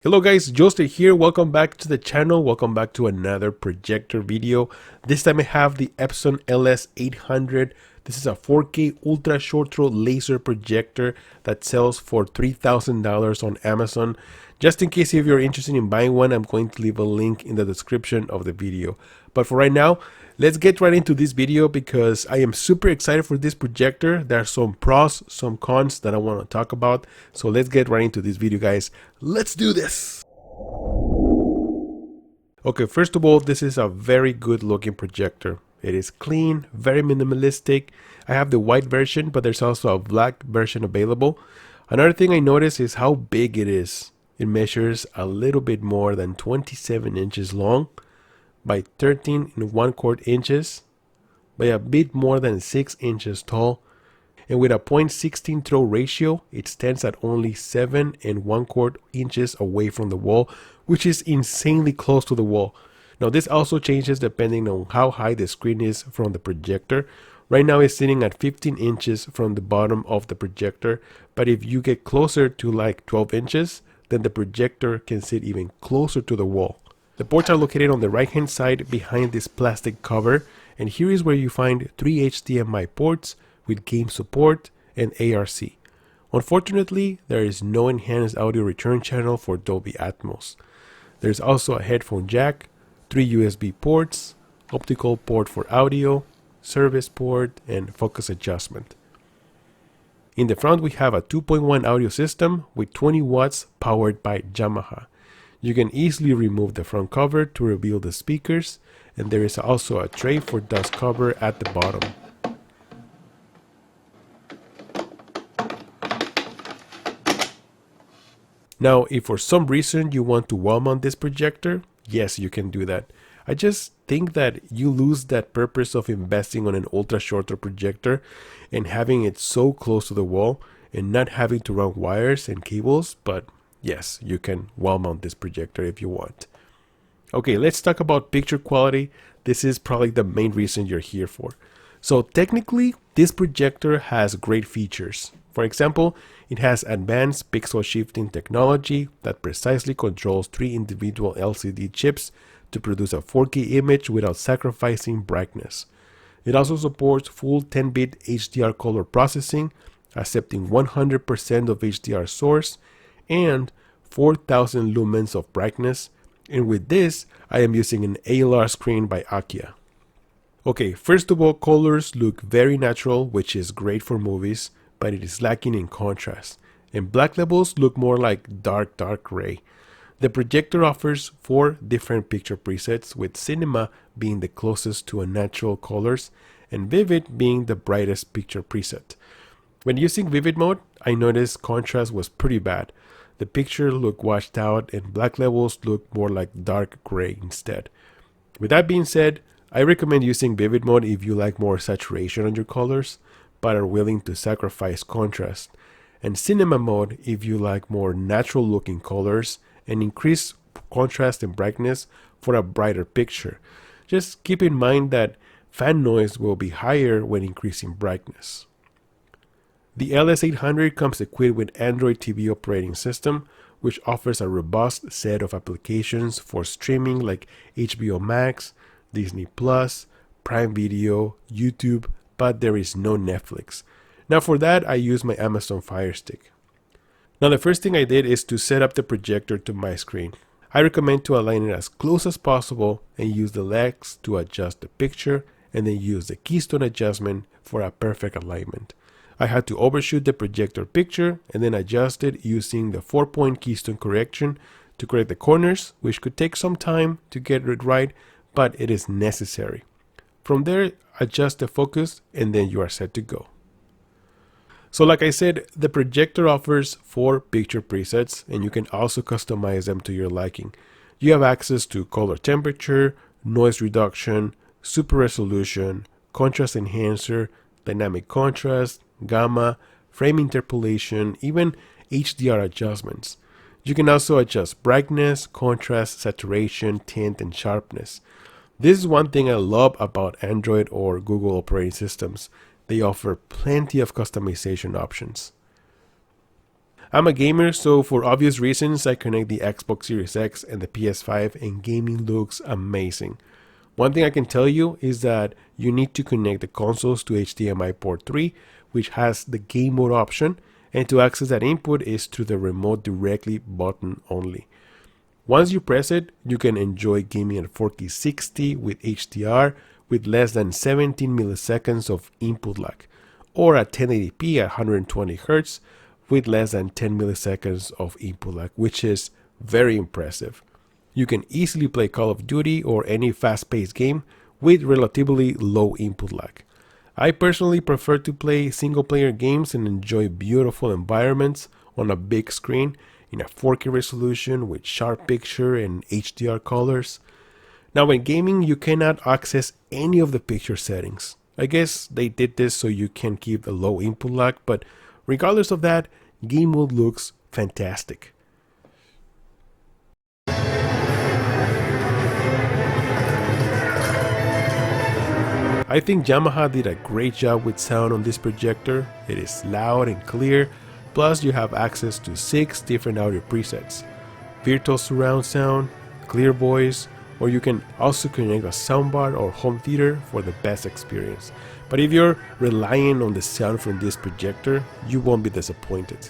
Hello guys, Joster here. Welcome back to the channel. Welcome back to another projector video. This time I have the Epson LS800. This is a 4K ultra short throw laser projector that sells for $3,000 on Amazon. Just in case if you're interested in buying one, I'm going to leave a link in the description of the video. But for right now, let's get right into this video because I am super excited for this projector. There are some pros, some cons that I want to talk about. So let's get right into this video, guys. Let's do this. Okay, first of all, this is a very good looking projector. It is clean, very minimalistic. I have the white version, but there's also a black version available. Another thing I noticed is how big it is. It measures a little bit more than 27 inches long by 13 and 1/4 inches by a bit more than 6 inches tall, and with a 0.16 throw ratio, it stands at only 7 and 1/4 inches away from the wall, which is insanely close to the wall. Now this also changes depending on how high the screen is from the projector. Right now it's sitting at 15 inches from the bottom of the projector, but if you get closer to like 12 inches, then the projector can sit even closer to the wall. The ports are located on the right hand side behind this plastic cover, and here is where you find 3 HDMI ports with game support and ARC. Unfortunately, there is no enhanced audio return channel for Dolby Atmos. There's also a headphone jack, 3 USB ports, optical port for audio, service port, and focus adjustment. In the front we have a 2.1 audio system with 20 watts powered by Yamaha. You can easily remove the front cover to reveal the speakers, and there is also a tray for dust cover at the bottom. Now, if for some reason you want to wall mount this projector, yes, you can do that. I just think that you lose that purpose of investing on an ultra shorter projector and having it so close to the wall and not having to run wires and cables, but yes, you can wall mount this projector if you want. Okay, let's talk about picture quality. This is probably the main reason you're here for. So technically, this projector has great features. For example, it has advanced pixel shifting technology that precisely controls 3 individual LCD chips to produce a 4K image without sacrificing brightness. It also supports full 10-bit HDR color processing, accepting 100% of HDR source and 4000 lumens of brightness. And with this, I am using an ALR screen by Akia. Okay, first of all, colors look very natural, which is great for movies, but it is lacking in contrast, and black levels look more like dark gray. The projector offers 4 different picture presets, with cinema being the closest to a natural colors and vivid being the brightest picture preset. When using vivid mode, I noticed contrast was pretty bad. The picture looked washed out and black levels look more like dark gray instead. With that being said, I recommend using vivid mode if you like more saturation on your colors, but are willing to sacrifice contrast, and cinema mode if you like more natural looking colors and increase contrast and brightness for a brighter picture. Just keep in mind that fan noise will be higher when increasing brightness. The LS800 comes equipped with Android TV operating system, which offers a robust set of applications for streaming like HBO Max, Disney Plus, Prime Video, YouTube, but there is no Netflix. Now for that, I use my Amazon Fire Stick. Now the first thing I did is to set up the projector to my screen. I recommend to align it as close as possible and use the legs to adjust the picture, and then use the keystone adjustment for a perfect alignment. I had to overshoot the projector picture and then adjust it using the 4-point keystone correction to correct the corners, which could take some time to get it right, but it is necessary. From there, adjust the focus and then you are set to go. So like I said, the projector offers 4 picture presets, and you can also customize them to your liking. You have access to color temperature, noise reduction, super resolution, contrast enhancer, dynamic contrast, gamma, frame interpolation, even HDR adjustments. You can also adjust brightness, contrast, saturation, tint, and sharpness. This is one thing I love about Android or Google operating systems. They offer plenty of customization options. I'm a gamer, so for obvious reasons, I connect the Xbox Series X and the PS5, and gaming looks amazing. One thing I can tell you is that you need to connect the consoles to HDMI port 3, which has the game mode option, and to access that input is through the remote directly button only. Once you press it, you can enjoy gaming at 4K 60 with HDR with less than 17 milliseconds of input lag, or at 1080p at 120 Hz with less than 10 milliseconds of input lag, which is very impressive. You can easily play Call of Duty or any fast-paced game with relatively low input lag. I personally prefer to play single-player games and enjoy beautiful environments on a big screen in a 4K resolution with sharp picture and HDR colors. Now when gaming, you cannot access any of the picture settings. I guess they did this so you can keep the low input lag, but regardless of that, game mode looks fantastic. I think Yamaha did a great job with sound on this projector. It is loud and clear, plus you have access to 6 different audio presets: virtual surround sound, clear voice, or you can also connect a soundbar or Hometheater for the best experience. But if you're relying on the sound from this projector, you won't be disappointed.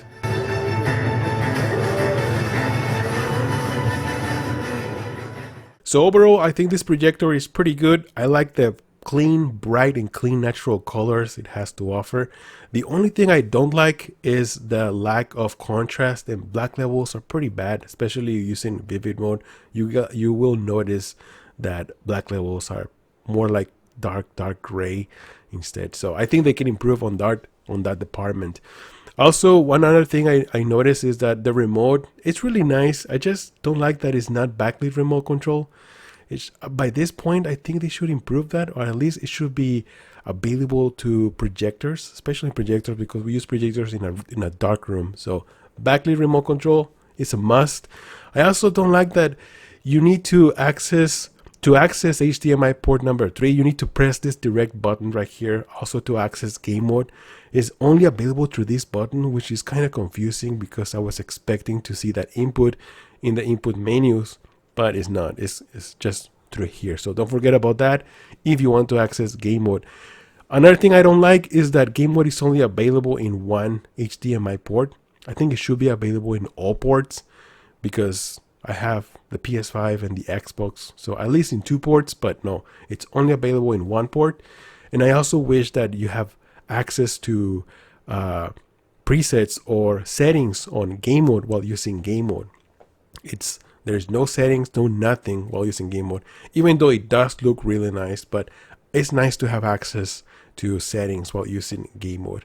So overall, I think this projector is pretty good. I like the clean, bright and clean natural colors it has to offer. The only thing I don't like is the lack of contrast, and black levels are pretty bad, especially using vivid mode. You will notice that black levels are more like dark gray instead. So I think they can improve on that department. Also, one other thing I noticed is that the remote, it's really nice. I just don't like that it's not backlit remote control. By this point, I think they should improve that, or at least it should be available to projectors, especially projectors, because we use projectors in a dark room. So backlit remote control is a must. I also don't like that you need to access HDMI port number 3. You need to press this direct button right here. Also to access game mode is only available through this button, which is kind of confusing because I was expecting to see that input in the input menus, but it's not. It's just through here. So don't forget about that if you want to access game mode. Another thing I don't like is that game mode is only available in one HDMI port. I think it should be available in all ports, because I have the PS5 and the Xbox, so at least in 2 ports, but no, it's only available in 1 port. And I also wish that you have access to presets or settings on game mode while using game mode. There's no settings, no nothing while using game mode, even though it does look really nice, but it's nice to have access to settings while using game mode.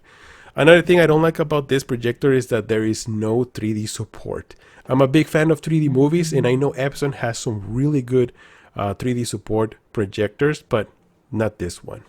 Another thing I don't like about this projector is that there is no 3D support. I'm a big fan of 3D movies, and I know Epson has some really good 3D support projectors, but not this one.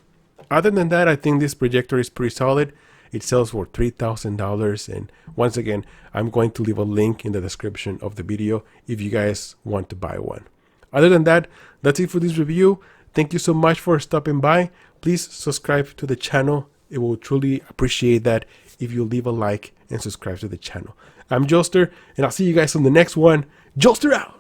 Other than that, I think this projector is pretty solid. It sells for $3,000, and once again, I'm going to leave a link in the description of the video if you guys want to buy one. Other than that, that's it for this review. Thank you so much for stopping by. Please subscribe to the channel. It will truly appreciate that if you leave a like and subscribe to the channel. I'm Joster, and I'll see you guys on the next one. Joster out!